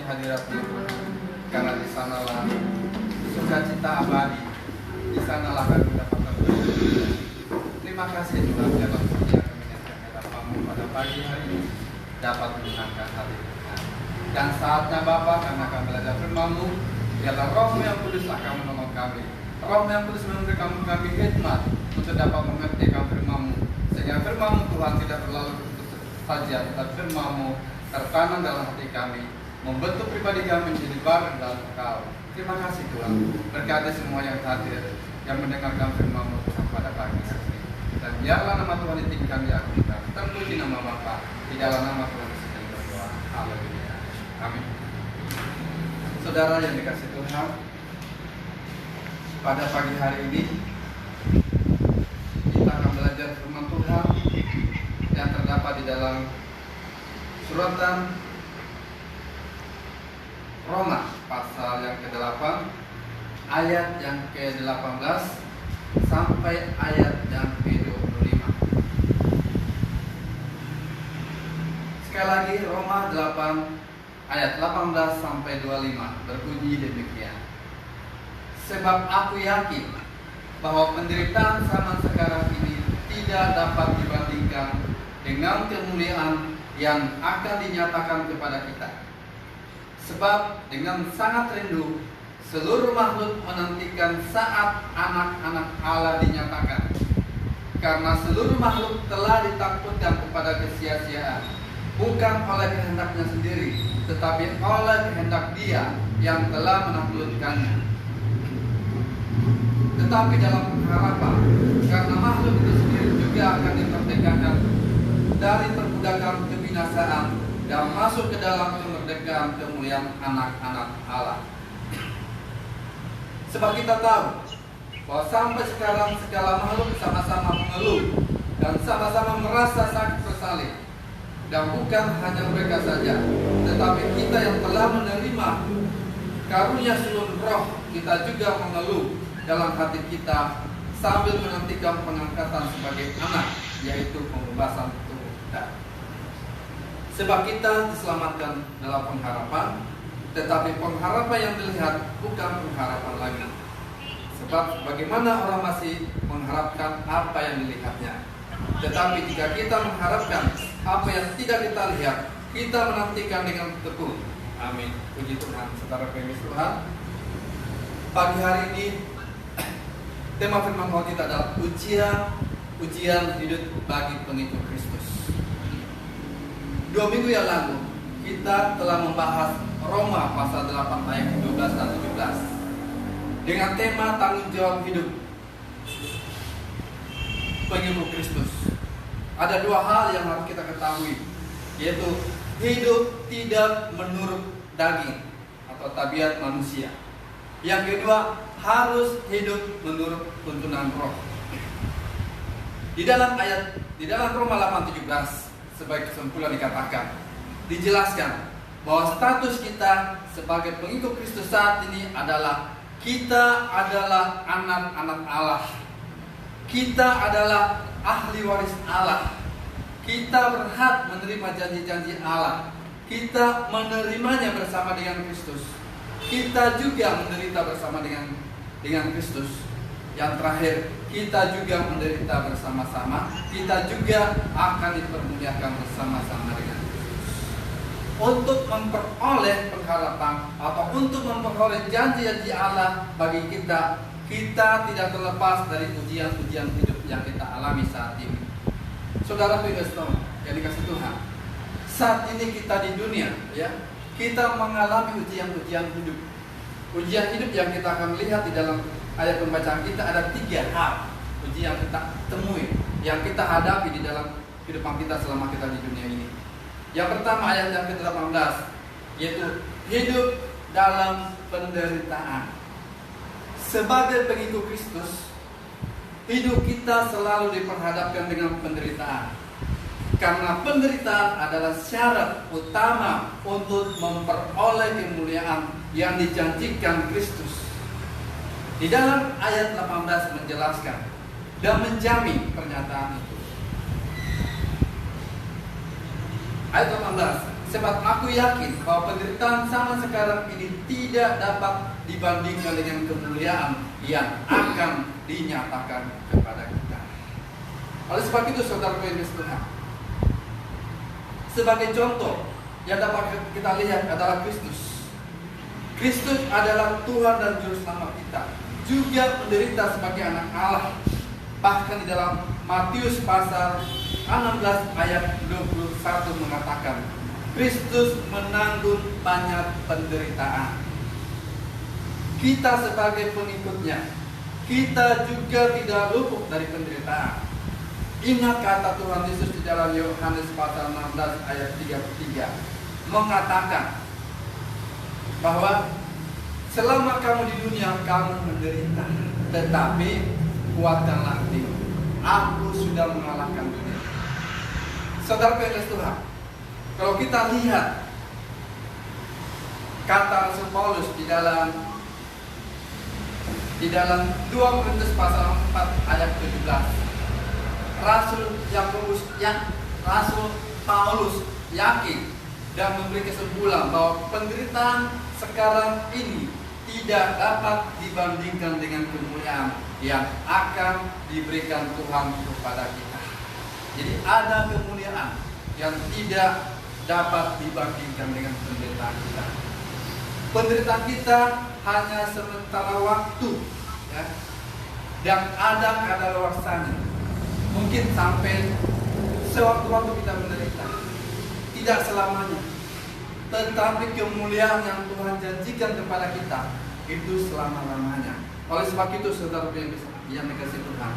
hadirat-Mu, karena di sanalah sukacita abadi, di sanalah kami dapat bersyukur. Terima kasih Tuhan dalam setia kami yang hadapan-Mu pada pagi hari ini dapat menyenangkan hati Tuhan. Dan saatnya Bapa, karena kami belajar firman-Mu, biarlah Roh-Mu yang kudus akan menolong kami. Roh-Mu yang kudus memberikan kami hikmat untuk dapat mengerti firman-Mu, sehingga firman-Mu Tuhan tidak terlalu saja, tetapi firman-Mu tertanam dalam hati kami, membentuk pribadi kami menjadi baru dalam Engkau. Terima kasih Tuhan. Berkati semua yang hadir, yang mendengarkan firman-Mu Tuhan pada pagi hari ini. Dan biarlah nama Tuhan ditinggikan, diagungkan. Terpuji nama Bapa, di dalam nama Tuhan Yesus kami berdoa. Haleluya. Amin. Saudara yang dikasihi Tuhan, pada pagi hari ini kita akan belajar firman Tuhan yang terdapat di dalam suratan Roma pasal yang ke-8 ayat yang ke-18 sampai ayat yang ke-25. Sekali lagi, Roma 8 ayat 18 sampai 25 berbunyi demikian. Sebab aku yakin bahwa penderitaan zaman sekarang ini tidak dapat dibandingkan dengan kemuliaan yang akan dinyatakan kepada kita. Sebab dengan sangat rindu seluruh makhluk menantikan saat anak-anak Allah dinyatakan. Karena seluruh makhluk telah ditakutkan kepada kesia-siaan, bukan oleh kehendaknya sendiri, tetapi oleh kehendak Dia yang telah menaklukkannya. Tetapi dalam pengharapan, karena makhluk itu sendiri juga akan dimerdekakan dari perbudakan kebinasaan dan masuk ke dalam kemerdekaan kemuliaan anak-anak Allah. Sebab kita tahu bahwa sampai sekarang segala makhluk sama-sama mengeluh dan sama-sama merasa sakit bersalin. Dan bukan hanya mereka saja, tetapi kita yang telah menerima karunia sulung roh, kita juga mengeluh dalam hati kita sambil menantikan pengangkatan sebagai anak, yaitu pembebasan tubuh kita. Sebab kita diselamatkan dalam pengharapan, tetapi pengharapan yang dilihat bukan pengharapan lagi. Sebab bagaimana orang masih mengharapkan apa yang dilihatnya. Tetapi jika kita mengharapkan apa yang tidak kita lihat, kita menantikan dengan tekun. Amin. Puji Tuhan. Saudara pengemis Tuhan, pagi hari ini tema firman Tuhan kita adalah ujian hidup bagi pengikut Kristus. 2 minggu yang lalu kita telah membahas Roma pasal 8 ayat 12 dan 17 dengan tema tanggung jawab hidup pengikut Kristus. Ada 2 hal yang harus kita ketahui, yaitu hidup tidak menurut daging atau tabiat manusia. Yang kedua, harus hidup menurut tuntunan roh. Di dalam Roma 8:17 sebagai kesimpulan dikatakan, dijelaskan bahwa status kita sebagai pengikut Kristus saat ini adalah kita adalah anak-anak Allah. Kita adalah ahli waris Allah. Kita berhak menerima janji-janji Allah. Kita menerimanya bersama dengan Kristus. Kita juga menderita bersama dengan Kristus. Yang terakhir, kita juga menderita bersama-sama. Kita juga akan dipermuliakan bersama-sama dengan Kristus. Untuk memperoleh pengharapan atau untuk memperoleh janji-janji Allah bagi kita, kita tidak terlepas dari ujian-ujian hidup yang kita alami saat ini. Saudara Kristen yang dikasih Tuhan, saat ini kita di dunia, ya, kita mengalami ujian-ujian hidup. Ujian hidup yang kita akan lihat di dalam ayat pembacaan kita ada 3 hal ujian yang kita temui, yang kita hadapi di dalam kehidupan kita selama kita di dunia ini. Yang pertama ayat yang ke-18, yaitu hidup dalam penderitaan. Sebagai pengikut Kristus, hidup kita selalu diperhadapkan dengan penderitaan. Karena penderitaan adalah syarat utama untuk memperoleh kemuliaan yang dijanjikan Kristus. Di dalam ayat 18 menjelaskan dan menjamin pernyataan itu. Ayat 18, sebab aku yakin bahwa penderitaan sama sekarang ini tidak dapat dibandingkan dengan kemuliaan yang akan dinyatakan kepada kita. Oleh sebab itu, saudara pengemis Tuhan, sebagai contoh yang dapat kita lihat adalah Kristus. Kristus adalah Tuhan dan Juru Selamat kita, juga menderita sebagai anak Allah. Bahkan di dalam Matius pasal 16 ayat 21 mengatakan, Kristus menanggung banyak penderitaan. Kita sebagai pengikutnya, kita juga tidak luput dari penderitaan. Ingat kata Tuhan Yesus di dalam Yohanes pasal 16 ayat 33 mengatakan bahwa selama kamu di dunia kamu menderita, tetapi kuatkanlah hati, aku sudah mengalahkan dunia. Saudara pengemis Tuhan, kalau kita lihat kata Rasul Paulus di dalam 2 Korintus pasal 4 ayat 17, Rasul Paulus yakin dan memberi kesimpulan bahwa penderitaan sekarang ini tidak dapat dibandingkan dengan kemuliaan yang akan diberikan Tuhan kepada kita. Jadi ada kemuliaan yang tidak dapat dibandingkan dengan penderitaan kita. Penderitaan kita hanya sementara waktu, ya, dan ada kadaluarsanya. Mungkin sampai sewaktu-waktu kita menderita, tidak selamanya. Tetapi kemuliaan yang Tuhan janjikan kepada kita itu selama-lamanya. Oleh sebab itu, saudara yang dikasihi Tuhan,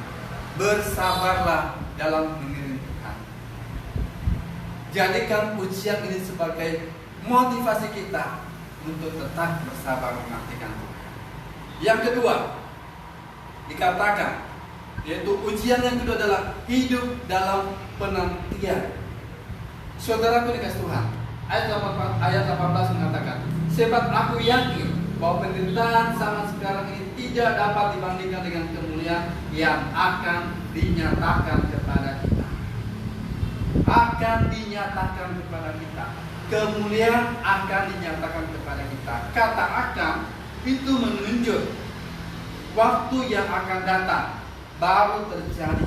bersabarlah dalam mengiring Tuhan. Jadikan ujian ini sebagai motivasi kita untuk tetap bersabar menantikan Tuhan. Yang kedua, dikatakan, yaitu ujian yang kedua adalah hidup dalam penantian. Saudaraku dikasih Tuhan, ayat 18 mengatakan, sebab aku yakin bahwa penderitaan zaman sekarang ini tidak dapat dibandingkan dengan kemuliaan yang akan dinyatakan kepada kita. Akan dinyatakan kepada kita. Kemuliaan akan dinyatakan kepada kita. Kata akan itu menunjuk waktu yang akan datang baru terjadi.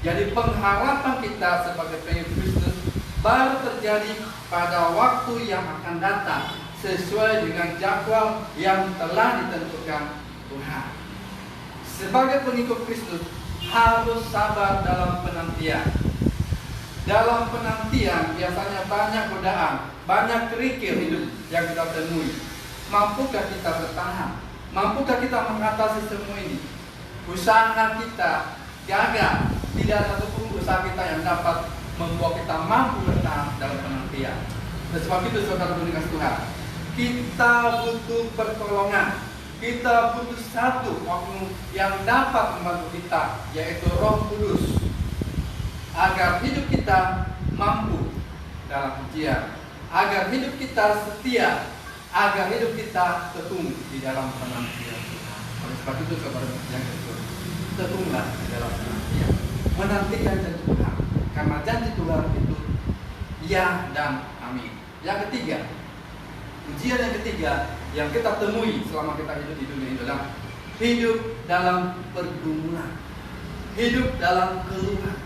Jadi pengharapan kita sebagai pengikut Kristus baru terjadi pada waktu yang akan datang sesuai dengan jadwal yang telah ditentukan Tuhan. Sebagai pengikut Kristus harus sabar dalam penantian. Dalam penantian biasanya banyak godaan, banyak kerikil hidup yang kita temui. Mampukah kita bertahan? Mampukah kita mengatasi semua ini? Usaha kita gagal. Tidak ada satupun usaha kita yang dapat membuat kita mampu bertahan dalam penantian. Dan sebab itu saudara dikasih Tuhan, kita butuh pertolongan. Kita butuh satu oknum yang dapat membantu kita, yaitu Roh Kudus, agar hidup kita mampu dalam ujian, agar hidup kita setia, agar hidup kita tekun di dalam penantian. Oleh sebab itu saudara yang kedua, tekunlah di dalam penantian, menantikan janji Tuhan, karena janji Tuhan itu ya dan amin. Yang ketiga, ujian yang ketiga yang kita temui selama kita hidup di dunia ini adalah hidup dalam pergumulan, hidup dalam keluhan.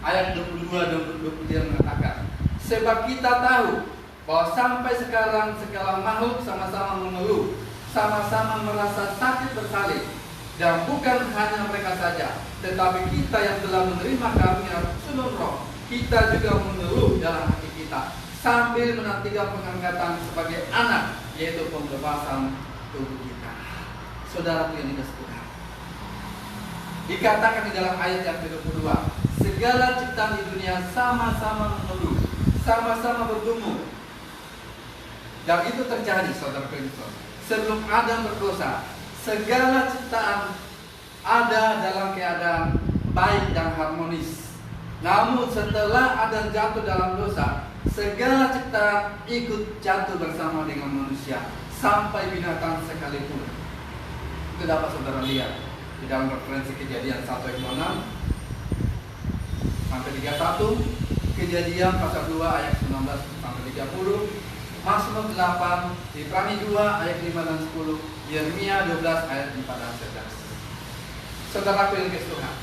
Ayat 22 dan 23 mengatakan, sebab kita tahu bahwa sampai sekarang segala makhluk sama-sama mengeluh, sama-sama merasa sakit bersalin, dan bukan hanya mereka saja, tetapi kita yang telah menerima karunia sulung Roh, kita juga mengeluh dalam hati kita, sambil menantikan pengangkatan sebagai anak, yaitu pembebasan tubuh kita. Saudaraku yang dikasihi Tuhan, dikatakan di dalam ayat yang ke-22, segala ciptaan di dunia sama-sama mengeluh, sama-sama bergumul. Dan itu terjadi, saudara Kristus. Sebelum Adam berdosa, segala ciptaan ada dalam keadaan baik dan harmonis. Namun setelah Adam jatuh dalam dosa, segala ciptaan ikut jatuh bersama dengan manusia, sampai binatang sekalipun. Itu dapat saudara lihat di dalam referensi Kejadian 1 ayat 26 sampai 31, Kejadian pasal 2 ayat 19 sampai 30, Mazmur 8, Ibrani 2 ayat 5 dan 10, Yeremia 12 ayat 4 dan 11. Saudaraku yang dikasihi Tuhan,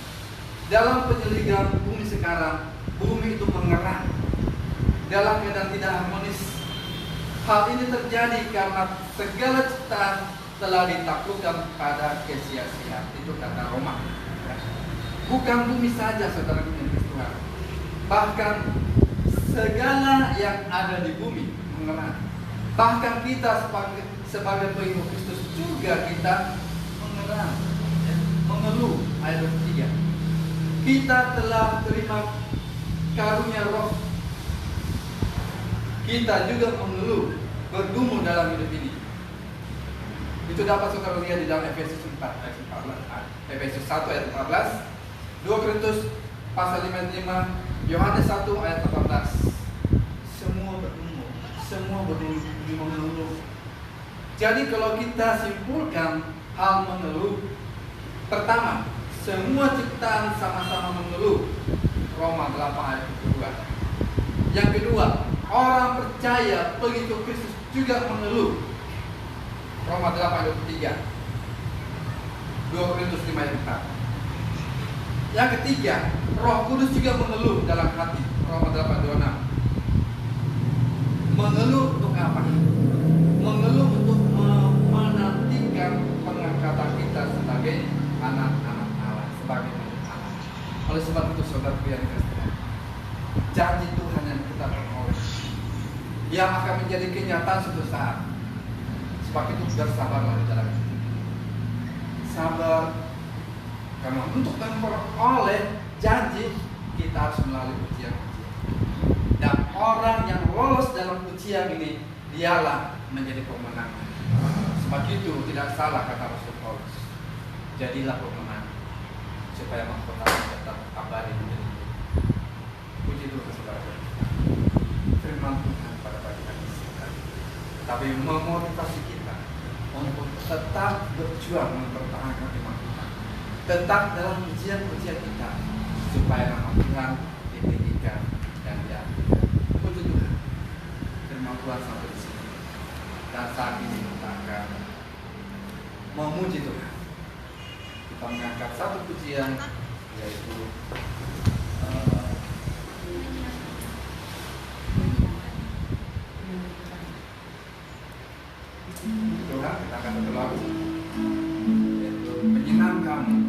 dalam penyelidikan bumi sekarang, bumi itu mengerang dalam keadaan tidak harmonis. Hal ini terjadi karena segala ciptaan telah ditaklukkan pada kesia-siaan. Itu kata Roma. Bukan bumi saja, saudara yang dikasihi Tuhan, bahkan segala yang ada di bumi mengerang. Bahkan kita sebagai pengikut Kristus juga kita mengerang, mengeluh. Ayat 3, kita telah terima karunia Roh, kita juga mengeluh, bergumul dalam hidup ini. Itu dapat saudara lihat di dalam Efesus 4 ayat 14, Efesus 1 ayat 14, 2 Korintus pasal 55, Yohanes 1 ayat 18. Semua bergumul, semua mengeluh. Jadi kalau kita simpulkan hal mengeluh, pertama, semua ciptaan sama-sama mengeluh, Roma 8 ayat 2. Yang kedua, orang percaya pengikut Kristus juga mengeluh, Roma 8 ayat 3, 2 Korintus 5 ayat 4. Yang ketiga, Roh Kudus juga mengeluh dalam hati, Roma 8:26. Mengeluh untuk apa? Mengeluh untuk menantikan pengangkatan kita sebagai anak-anak Allah, sebagai anak. Oleh sebab itu saudara yang dikasihi, janji Tuhan yang kita peroleh, yang akan menjadi kenyataan suatu saat. Sebab itu bersabarlah di dalam itu. Sabar, karena untuk memperoleh janji kita harus melalui ujian-ujian. Dan orang yang lolos dalam ujian ini, dialah menjadi pemenang. Sebab itu tidak salah kata Rasul Paulus. Jadilah pemenang supaya mahkota tetap abadi menjadi hidup. Puji Tuhan saudara. Firman Tuhan pada pagi hari ini. Tapi memotivasi kita untuk tetap berjuang mempertahankan iman kita. Tetap dalam ujian-ujian kita supaya nama Tuhan ditinggikan dan diangkat. Puji Tuhan. Firman Tuhan sampai di sini. Dan saat ini kita akan memuji Tuhan. Kita mengangkat satu pujian, yaitu Tuhan, kita akan berdoa, yaitu menyenangkanmu.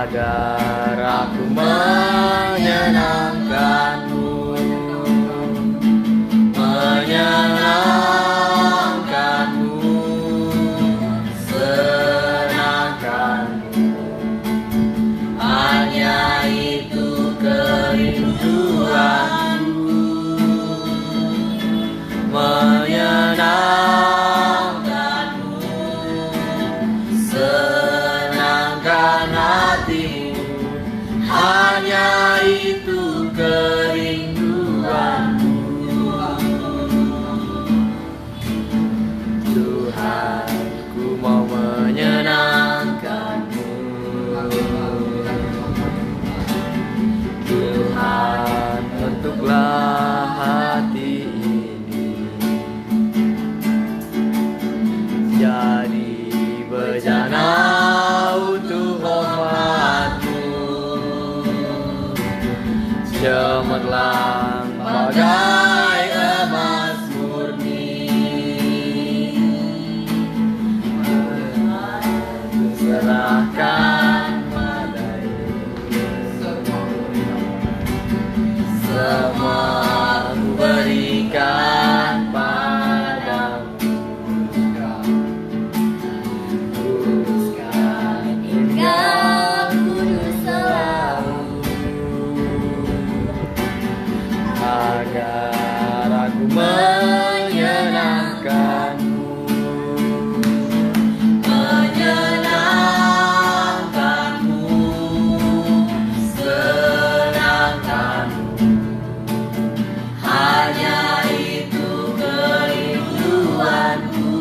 Agar aku menyenangkanmu, menyenangkanmu, senangkanmu. Hanya itu kerinduanku, menyenangkanmu, senangkan hatimu. Hanya itu kerinduanmu. Tuhan, ku mau menyenangkanmu. Tuhan, bentuklah hati ini jadi bejana untuk hormat-Mu. Cemerlang bagai emas murni, serahkan padanya semua, ku berikan padamu. Kuduskan Engkau, kudus selalu, agar aku menyenangkanmu, menyenangkanmu, senangkanmu. Hanya itu kerinduanku,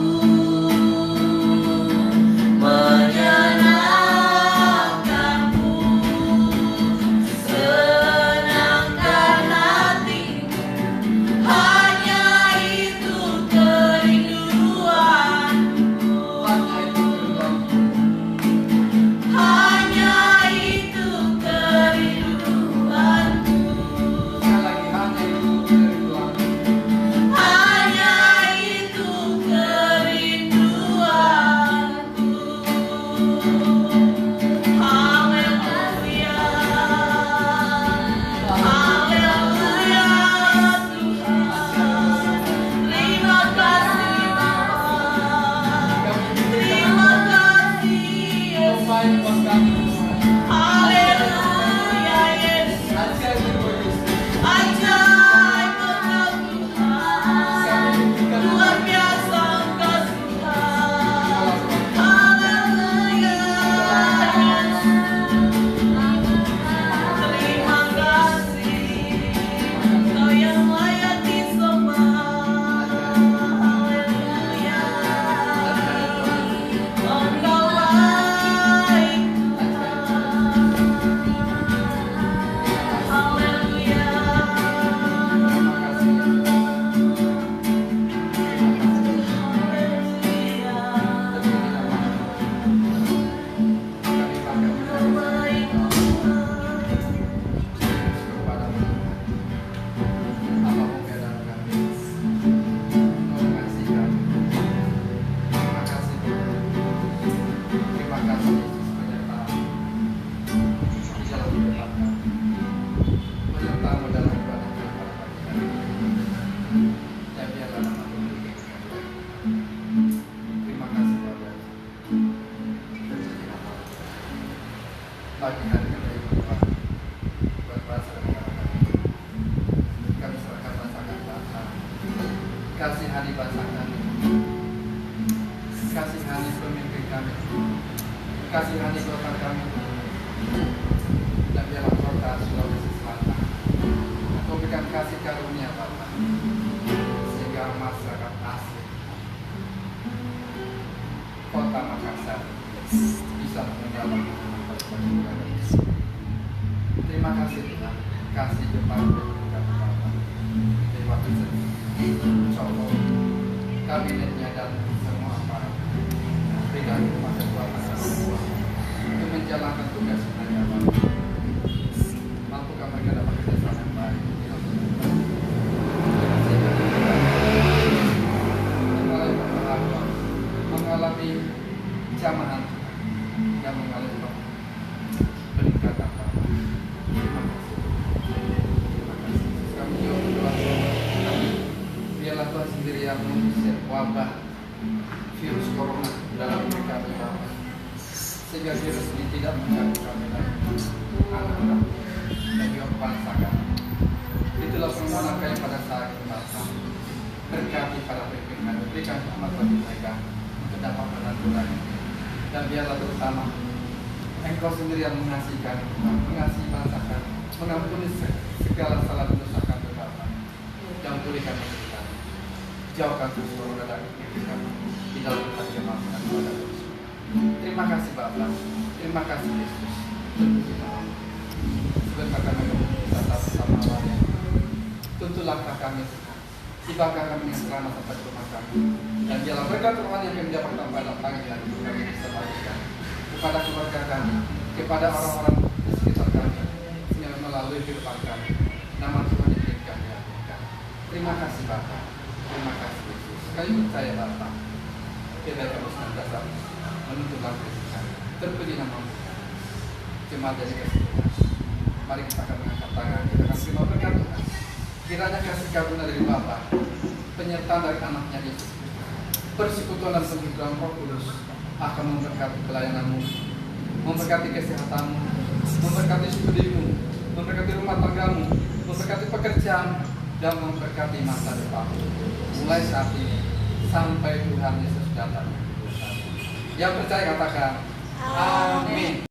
menyenangkanmu, senangkan hatimu. Hanya itu kerinduanku. pagi hari kami berdoa buat bangsa dan negara kami. Kami serahkan bangsa kami Bapa. Kasihani bangsa kami. Kasihani pemimpin kami. Kasihani kota kami. Dan biarlah kota Sulawesi Selatan. Engkau berikan kasih karunia Bapa, sehingga masyarakat asli Kota Makassar bisa mendapat perlindungan. Terima kasih Tuhan, kasih Jepang dan Bapak. Terima kasih Colo, kabinetnya dan semua aparat. Berikan kepada Tuhan untuk menjalankan tugas mereka Bapak. Mampukan mereka dapat kerjasama yang baik. Mengalami jamahan yang mengalami peningkatan Bapak. Terima kasih. Terima kasih. Kami juga berdoa kami biarlah Tuhan sendiri yang mengusir wabah virus corona dalam negeri kami Bapak, sehingga virus ini tidak mengganggu kami lagi, anak-anak dan juga bangsa kami. Itulah permohonan kami pada saat ini Bapak. Berkati para pimpinan, berikan rahmat bagi mereka untuk dapat menanggulangi. Dan biarlah terutama Engkau sendiri yang mengasihi kami, mengasihi bangsa kami, mengampuni segala salah dosa kami Bapa, dan pulihkan hidup kami. Jauhkan terus corona dari negeri kami, di dalam perjalanan kepada Yesus. Terima kasih Bapa, terima kasih Yesus. Sebentar kami bisa sama awalnya. Tuntut langkah kami sekarang. Tibakan kami dengan selamat sampai ke rumah kami. Dan biarlah berkat Tuhan yang kami dapatkan pada pagi hari ini kami bisa bagikan kepada keluarga kami, kepada orang-orang di sekitar kami, sehingga melalui kehidupan kami nama Tuhan ditinggikan di hati kami. Terima kasih Bapa, terima kasih Yesus. Kami percaya Bapa, kita terus senantiasa menuntut langkah kami. Terpuji nama-Mu, jemaat dari kasih Tuhan. Mari kita akan mengangkat tangan, kita akan terima berkat Tuhan. Kiranya kasih karunia dari Bapa, penyertaan dari anaknya Yesus, persekutuan dan penghidupan Roh Kudus akan memberkati pelayananmu, memberkati kesehatanmu, memberkati studimu, memberkati rumah tanggamu, memberkati pekerjaan, dan memberkati masa depanmu. Mulai saat ini sampai Tuhan Yesus datang. Yang percaya katakan, Amin.